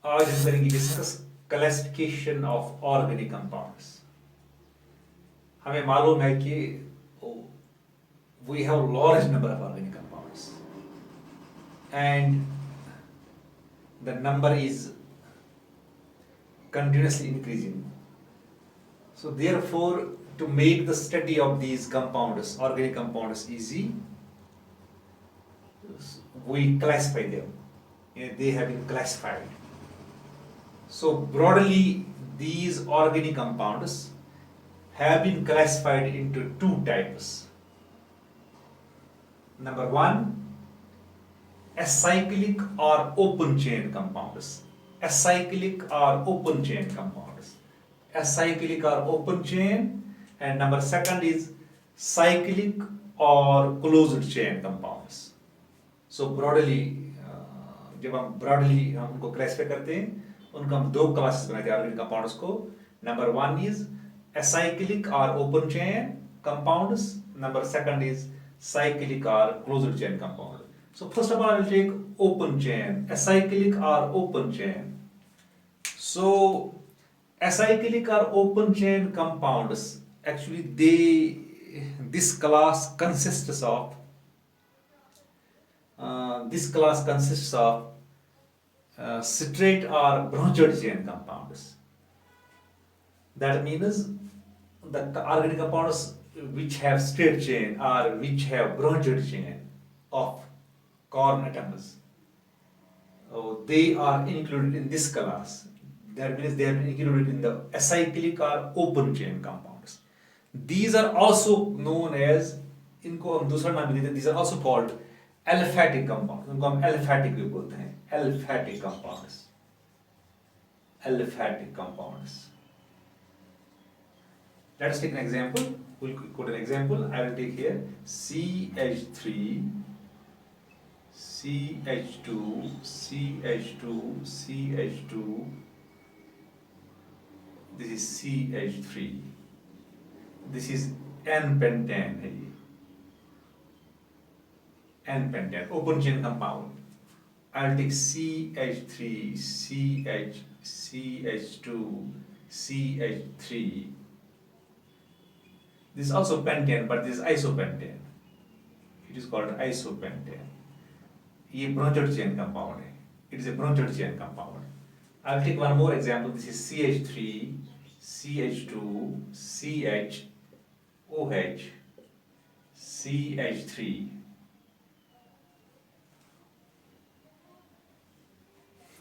आज हम करेंगे discuss classification of organic compounds. हमें मालूम है कि we have large number of organic compounds and the number is continuously increasing. So therefore, to make the study of these compounds, organic compounds, easy, we classify them. They have been classified. So broadly, these organic compounds have been classified into two types. Number one, acyclic or open chain compounds. Acyclic or open chain compounds. Acyclic or open chain, and number second is cyclic or closed chain compounds. So broadly, जब हम broadly हम उनको classify करते हैं, उनको हम दो classes बनाते हैं organic compounds को. Number one is acyclic or open chain compounds. Number second is cyclic or closed chain compounds. So first of all, I will take open chain, acyclic or open chain. So acyclic or open chain compounds, actually this class consists of straight or branched chain compounds. That means the organic compounds which have straight chain or which have branched chain of carbon atoms, they are included in this class. That means they are included in the acyclic or open chain compounds. These are also known as, इनको हम दूसरा नाम भी देते हैं, these are also called aliphatic compounds. इनको हम aliphatic भी बोलते हैं, aliphatic compounds. Aliphatic compounds. Let us take an example. We'll quote an example. I will take here CH3, CH2, CH2, CH2. This is CH3. This is N-pentane है ये. N-pentane, open chain compound. I will take CH3, CH, CH2, CH3. This is also pentane, but this is isopentane. It is called isopentane. ये branched chain compound है. It is a branched chain compound. I will take one more example. This is CH3, CH2, CH, OH, CH3.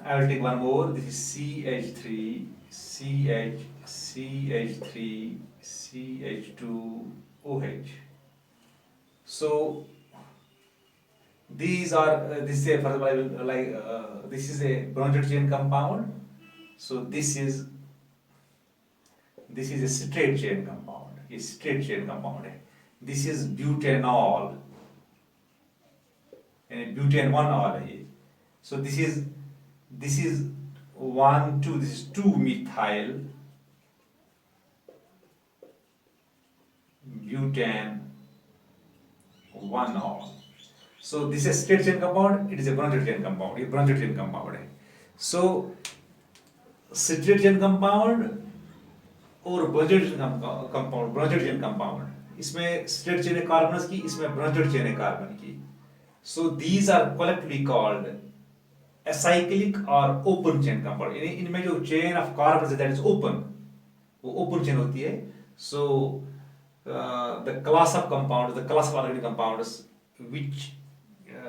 I will take one more. This is CH3, CH, CH3, CH2, OH. So these are this is a first of all I will this is a branched chain compound. So this is a straight chain compound. A straight chain compound है. This is butanol. And butane one all है. So this is 1, 2. This is 2-methyl butane 1-ol. So this is a straight chain compound. It is a branched chain compound. ये branched chain compound है. So straight chain compound और branched chain compound. इसमें straight chain है carbon की, इसमें branched chain है carbon की. So these are collectively called acyclic or open chain compound. इनमें जो chain of carbons है that is open, वो open chain होती है. So the class of compounds, the class of organic compounds which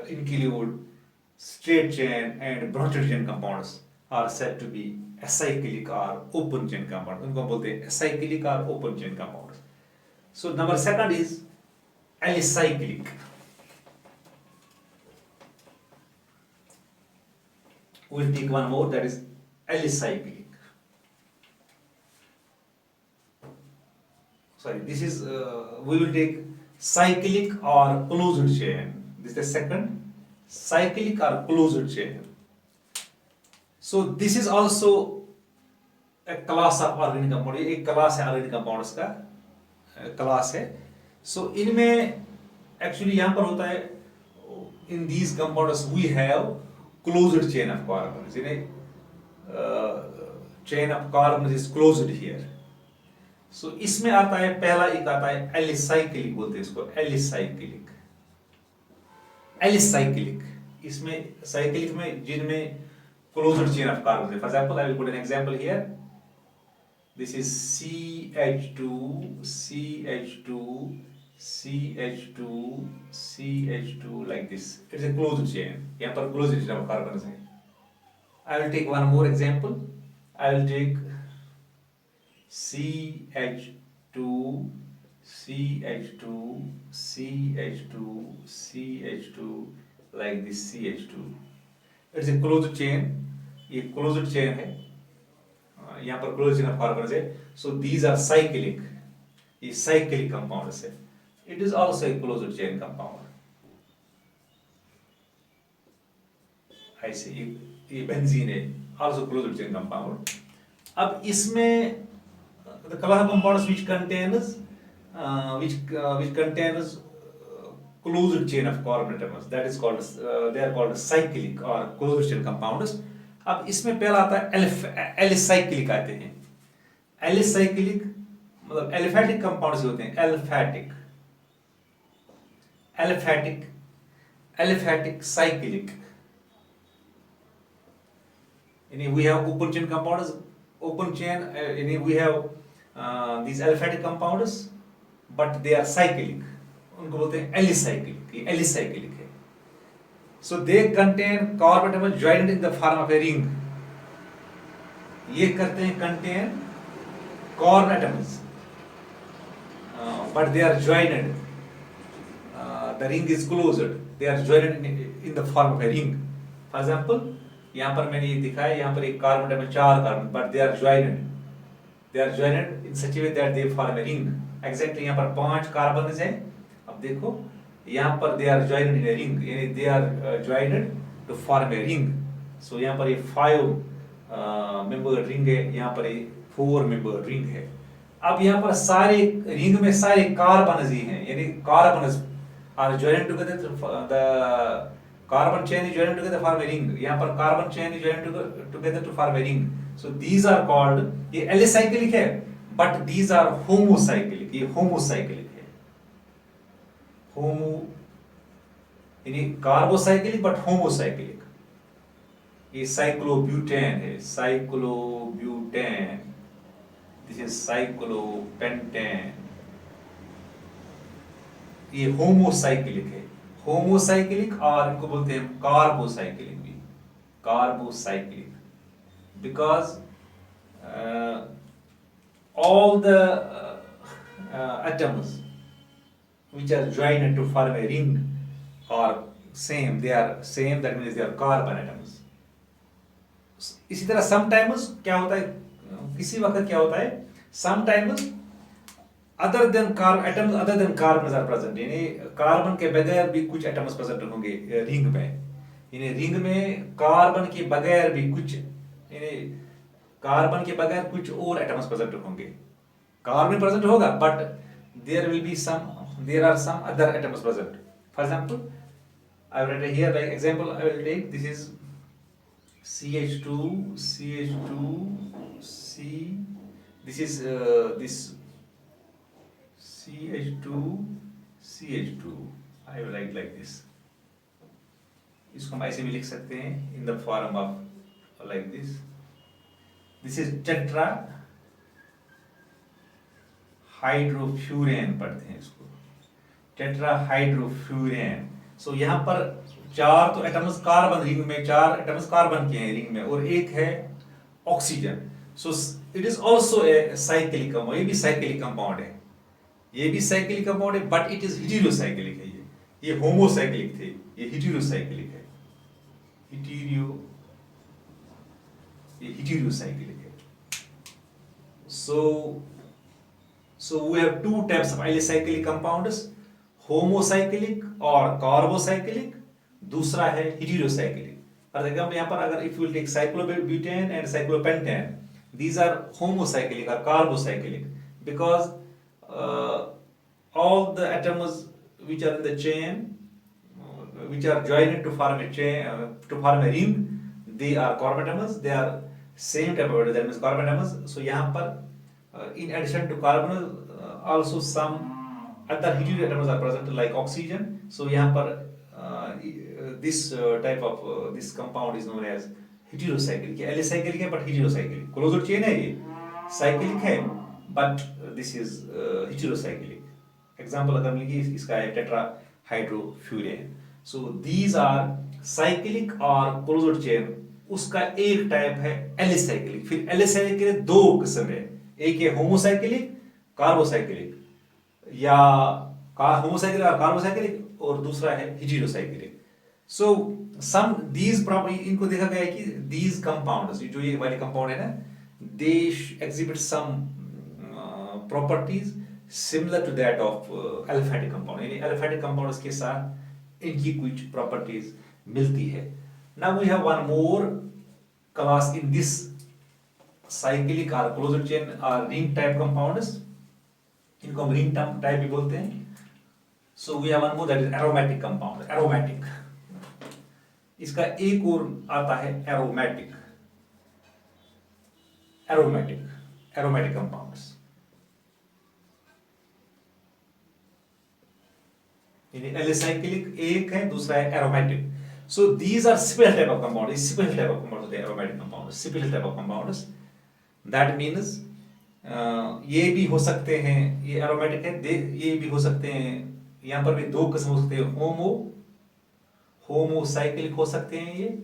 include straight chain and branched chain compounds are said to be acyclic or open chain compounds. उनको बोलते हैं acyclic or open chain compounds. So number second is alicyclic. We'll take one more, that is alicyclic. Sorry, this is we will take cyclic or closed chain. This is the second, cyclic or closed chain. So this is also a class of organic compound. एक class है organic compounds का class है. So इनमें actually यहाँ पर होता है, in these compounds we have closed chain of carbons. chain of carbon is closed here. So इसमें आता है पहला, एक आता है एलिसाइक्लिक बोलते हैं इसको, एलिसाइक्लिक। एलिसाइक्लिक इसमें साइक्लिक में जिनमें क्लोज्ड चेन ऑफ कार्बन है। For example I will put an example here, this is CH2 CH2 CH2 CH2 like this, it's a closed chain। यहाँ पर closed chain of carbon है। I will take one more example, I will take CH2 CH2 CH2 CH2 like this, CH2, it's a closed chain, ये closed chain है, यहाँ पर closed chain of carbon है। So these are cyclic, ये cyclic compounds है। It is also a closed chain compound। ऐसे ये benzene है, also closed chain compound। अब इसमें the color compounds which contains closed chain of carbon atoms, that is called they are called cyclic or closed chain compounds। अब इसमें पहला आता है एलिसाइक्लिक आते हैं। एलिसाइक्लिक मतलब एलिफैटिक कंपाउंड्स होते हैं, एलिफैटिक एलिफैटिक एलिफैटिक साइक्लिक, यानी we have open chain compounds, open chain यानी we have these aliphatic compounds but they are cyclic, उनको बोलते हैं एलिसाइक्लिक, ये एलिसाइक्लिक है। So they contain carbon atoms joined in the form of a ring, ये करते हैं contain carbon atoms but they are joined, the ring is closed, they are joined in the form of a ring। For example यहाँ पर मैंने ये दिखाया, यहाँ पर एक कार्बन एटम में 4 carbon, but they are joined in such a way that they form a ring। Exactly यहाँ पर 5 कार्बन हैं। अब देखो यहाँ पर they are joined in a ring, यानी they are joined to form a ring। So यहाँ पर ये 5 membered ring है, यहाँ पर ये 4 membered ring है। अब यहाँ पर सारे रिंग में सारे कार्बन ही हैं, यानी carbon are joined together, the carbon chain is joined together to form a ring। यहाँ पर carbon chain is joined together to form a ring। So these are called, ये एलिसाइक्लिक है but these are homocyclic, ये homocyclic है। होमो यानी carbocyclic but homocyclic। ये cyclobutane है, cyclobutane, this is cyclopentane, ये होमोसाइक्लिक है। होमोसाइक्लिक और इनको बोलते हैं कार्बोसाइक्लिक भी, carbocyclic, because all the atoms which are joined to form a ring are same, they are same, that means they are carbon atoms। इसी तरह sometimes क्या होता है, किसी वक्त क्या होता है, sometimes other than atoms other than carbons are present, यानी कार्बन के बगैर भी कुछ एटम्स प्रेजेंट होंगे रिंग में, यानी रिंग में कार्बन के बगैर भी कुछ, यानी कार्बन के बगैर कुछ और एटम्स प्रेजेंट होंगे। कार्बन प्रेजेंट होगा but there will be there are some other atoms present। For example I will write here like example, I will take this is CH2 CH2 C, this is this CH2 CH2, I will write like this। इसको हम ऐसे भी लिख सकते हैं in the form of like this, this is tetrahydrofuran पढ़ते हैं इसको, टेट्रा हाइड्रोफ्यूरेन। सो यहाँ पर 4 तो एटम्स कार्बन रिंग में, 4 एटम्स कार्बन के हैं रिंग में और एक है oxygen. So it is also a cyclic compound, ये भी साइक्लिक कंपाउंड है, ये भी साइक्लिक कंपाउंड है बट इट इज हेटेरोसाइक्लिक है। ये होमोसाइक्लिक थे, ये हेटेरोसाइक्लिक है, हेटेरोसाइक्लिक है। So we have 2 types of alicyclic compounds, homocyclic और carbocyclic, दूसरा है heterocyclic। For example यहाँ पर अगर if you will take cyclobutane and cyclopentane, these are homocyclic or carbocyclic because all the atoms which are in the chain which are joined to form a chain to form a ring, they are carbon atoms, they are same type of that means carbon atoms. So यहाँ पर in addition to carbon also some other heteroatoms are present like oxygen. So यहाँ पर this type of this compound is known as heterocyclic. ये alicyclic है but heterocyclic. Closed chain है ये, cyclic है but this is heterocyclic. Example अगर हम लिखिए इसका है tetrahydrofuran. So these are cyclic और closed chain. उसका एक टाइप है एलिसाइक्लिक. फिर एलिसाइक्लिक के दो किस्म है, एक है होमोसाइक्लिक, कार्बोसाइक्लिक या होमोसाइक्लिक और कार्बोसाइक्लिक, और दूसरा है heterocyclic. So some these property, इनको देखा गया है कि दीज कंपाउंड्स, जो ये वाले कंपाउंड है ना, they exhibit some properties similar to that of aliphatic compound. यानी एलिफेटिक कंपाउंड्स के साथ इनकी कुछ प्रॉपर्टीज मिलती है. Now we have one more class in this cyclic or closed chain or ring type compounds. इनको हम ring type भी बोलते हैं. So we have one more that is aromatic compound. Aromatic. इसका एक और आता है aromatic. Aromatic compounds. यानी एलिसाइक्लिक एक है, दूसरा है aromatic. So these are special type of compounds. Special type of compounds होते हैं aromatic compounds. Special type of compounds. That means ये भी हो सकते हैं, ये aromatic है, ये भी हो सकते हैं. यहाँ पर भी दो किस्म हो सकते हैं, होमोसाइक्लिक हो सकते हैं ये,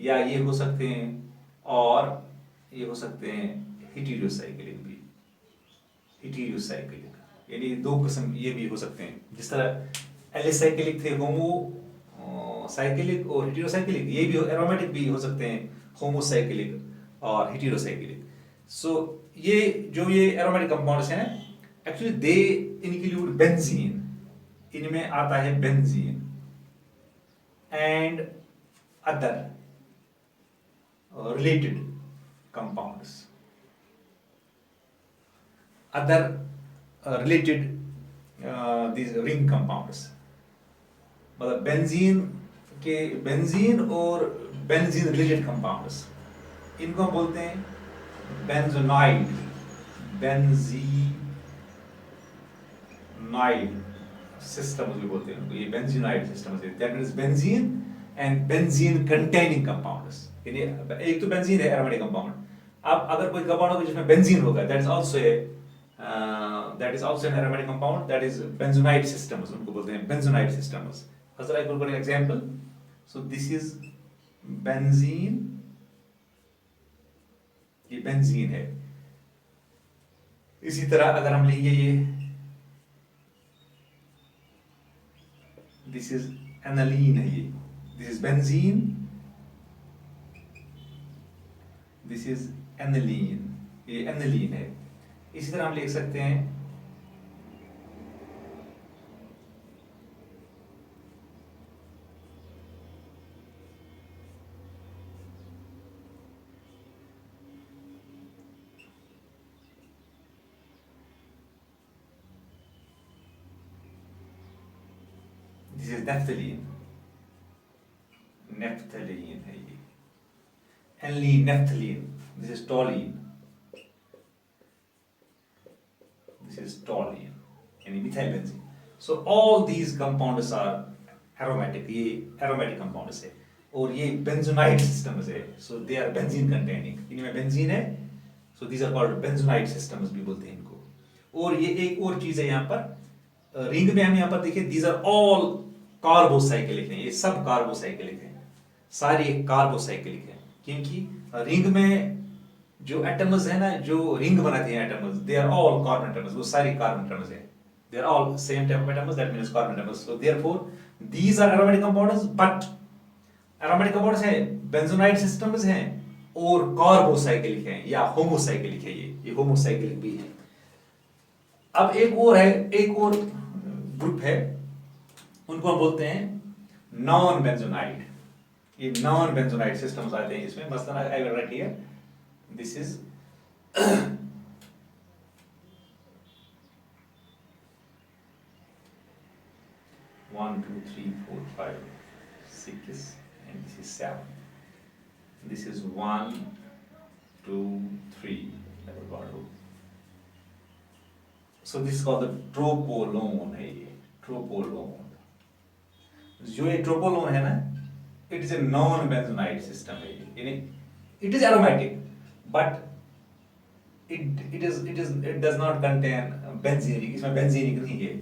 या ये हो सकते हैं, और ये हो सकते हैं हेटेरोसाइक्लिक भी. हेटेरोसाइक्लिक यानी दो किस्म ये भी हो सकते हैं. जिस तरह एलिसाइक्लिक थे साइक्लिक और हेटेरोसाइक्लिक, ये भी एरोमेटिक भी हो सकते हैं, होमोसाइक्लिक और हेटेरोसाइक्लिक. सो ये जो ये एरोमेटिक कंपाउंड्स हैं एक्चुअली दे इंक्लूड बेंजीन. इनमें आता है benzene and other related compounds, other related these ring compounds. मतलब बेंजीन और बेंजीन रिलेटेड कंपाउंड्स, इनको हम बोलते हैं बेंजोनाइड. सिस्टम भी बोलते हैं ये benzenoid system. That means benzene and benzene containing compounds. यानी एक तो बेंजीन है एरोमेटिक कंपाउंड. अब अगर कोई कंपाउंड होगा जिसमें बेंजीन होगा, that is also an aromatic compound, that is benzenoid systems. उनको बोलते हैं benzenoid systems. First, I will put an example. So this is benzene. ये बेंजीन है. इसी तरह अगर हम लेंगे ये, this is aniline है ये. This is benzene. This is aniline. ये aniline है. इसी तरह हम लिख सकते हैं this is naphthalene. Naphthalene है ये. Aniline, naphthalene. This is toluene. This is toluene. यानी methyl benzene. So all these compounds are aromatic. ये aromatic compounds है. और ये benzonaide systems है. So they are benzene containing. इनमें benzene है. So these are called benzonaide systems भी बोलते हैं इनको. और ये एक और चीज है यहाँ पर रिंग में, हम यहाँ पर देखिए these are all कार्बोसाइक्लिक हैं. ये सब कार्बोसाइक्लिक हैं, सारे कार्बोसाइक्लिक हैं. क्योंकि रिंग में जो एटम्स है ना, जो रिंग बनाते हैं atoms, they are all carbon atoms. वो सारे कार्बन एटम्स हैं. They are all same type of atoms, that means carbon atoms. So therefore these are aromatic compounds. But aromatic compounds हैं, बेंजोनाइड सिस्टम्स हैं, और carbocyclic हैं या homocyclic है. ये होमोसाइक्लिक भी है. अब एक और है, एक और ग्रुप है, उनको हम बोलते हैं नॉन बेंजोनाइड. ये नॉन बेंजोनाइड सिस्टम्स आते हैं इसमें. मसलन I will write here, this is 1 2 3 4 5 6 and this is 7. This is 1 2, 3 double bond. So this is called the tropolone है ये, tropolone. जो ये tropolone है ना, it is a non-benzonaide system है ये, यानी it is aromatic, but it does not contain benzenic, इसमें benzenic नहीं है.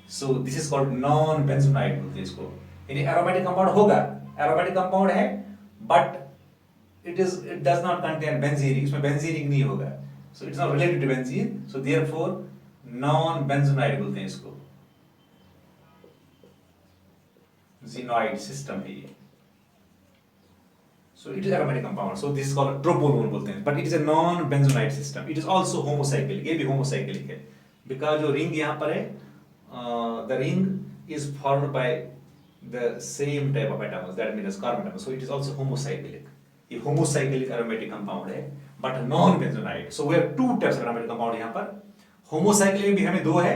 So this is called non-benzonaide बोलते हैं इसको. यानी aromatic compound होगा, aromatic compound है, but it does not contain benzenic, इसमें benzenic नहीं होगा. So it's not related to benzene, so therefore non-benzonaide बोलते हैं इसको. Xenoid system है ये. So it is aromatic compound. So this is called tropolone बोलते हैं. But it is a non-benzonaide system. It is also homocyclic. ये भी homocyclic है. Because जो ring यहाँ पर है, the ring is formed by the same type of atoms. That means carbon atoms. So it is also homocyclic. ये homocyclic aromatic compound है, but non-benzonaide. So we have two types of aromatic compound यहाँ पर. Homocyclic भी हमें दो है.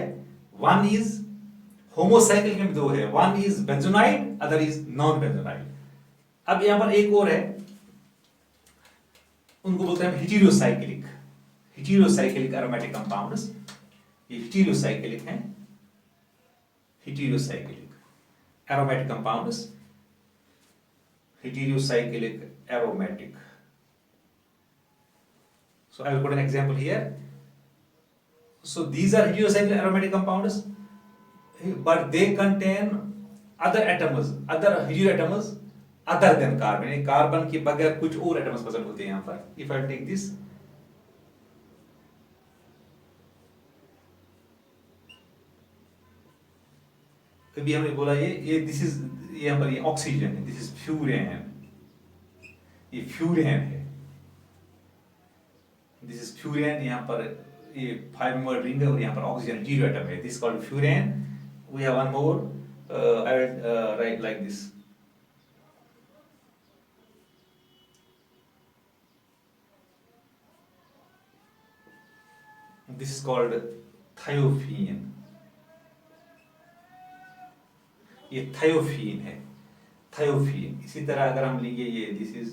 One is homocyclic में दो है. One is benzonide, other is non-benzonide. अब यहाँ पर एक और है, उनको बोलते हैं heterocyclic. Heterocyclic aromatic compounds. ये heterocyclic हैं. Heterocyclic aromatic compounds. Heterocyclic aromatic. So I will put an example here. So these are heterocyclic aromatic compounds, but they contain other atoms, other heteroatoms other than carbon. यानी carbon के बगैर कुछ और atoms present होते हैं यहाँ पर. If I take this, अभी हमने बोला ये this is ये यहाँ पर ये ऑक्सीजन है, this is फ्यूरेन, ये फ्यूरेन है, this is फ्यूरेन. यहाँ पर ये 5 member ring है और यहाँ पर ऑक्सीजन 0 एटम है. This is called furan. We have one more. I will write like this. This is called thiopheane. ये thiopheane है, thiopheane. इसी तरह अगर हम लेंगे ये this is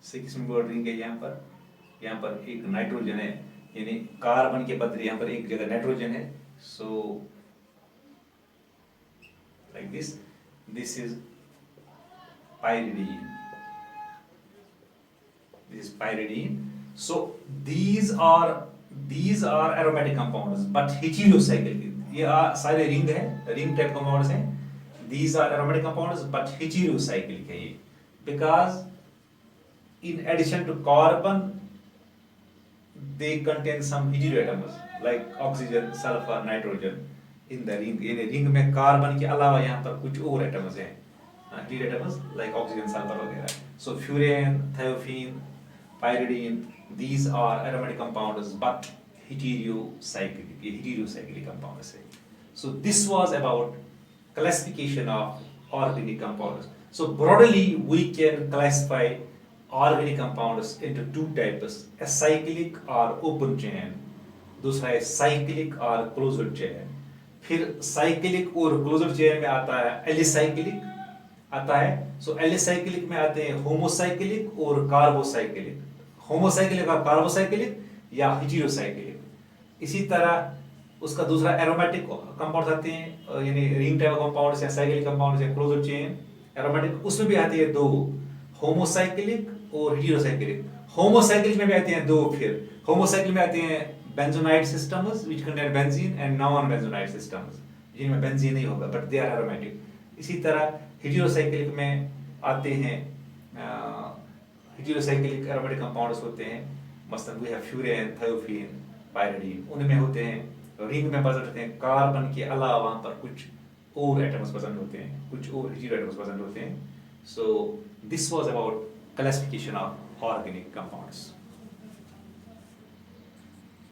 6 member ring है, यहाँ पर एक नाइट्रोजन है, यानी कार्बन के बदले यहाँ पर एक जगह नाइट्रोजन है. So like this is pyridine. This is pyridine. So these are aromatic compounds, but heterocyclic. ये सारे रिंग है, रिंग टाइप compounds हैं. These are aromatic compounds, but heterocyclic है ये. Because in addition to carbon, they contain some heteroatoms like oxygen, sulfur, nitrogen in the ring. ये ring में carbon के अलावा यहाँ पर कुछ और एटम्स हैं, heteroatoms like oxygen, sulfur वगैरह. So furan, thiopheane, pyridine, these are aromatic compounds, but heterocyclic. ये heterocyclic compounds है. So this was about classification of organic compounds. So broadly we can classify organic compounds into two types: acyclic or open chain, दूसरा है cyclic और closed chain. फिर cyclic और closed chain में आता है alicyclic आता है. So alicyclic में आते हैं homocyclic और carbocyclic, homocyclic और carbocyclic या heterocyclic. इसी तरह उसका दूसरा एरोमेटिक कंपाउंड्स आते हैं, यानी रिंग टाइप कंपाउंड्स या साइक्लिक कंपाउंड्स या क्लोज्ड चेन एरोमेटिक, उसमें भी आते हैं दो, होमोसाइक्लिक और हेटेरोसाइक्लिक. होमोसाइक्लिक में भी आते हैं दो. फिर होमोसाइक्लिक में आते हैं benzenoid systems which contain benzene and non benzenoid systems जिनमें बेंजीन नहीं होगा बट दे आर एरोमेटिक. इसी तरह हेटेरोसाइक्लिक में आते हैं हेटेरोसाइक्लिक एरोमेटिक कंपाउंड्स होते हैं, मसलन we have furan, thiophene, pyridine. उनमें होते हैं रिंग में प्रेजेंट होते हैं कार्बन के अलावा वहाँ पर कुछ और एटम्स प्रेजेंट होते हैं, कुछ और हेटेरोएटम्स प्रेजेंट होते हैं. So this was about classification of organic compounds.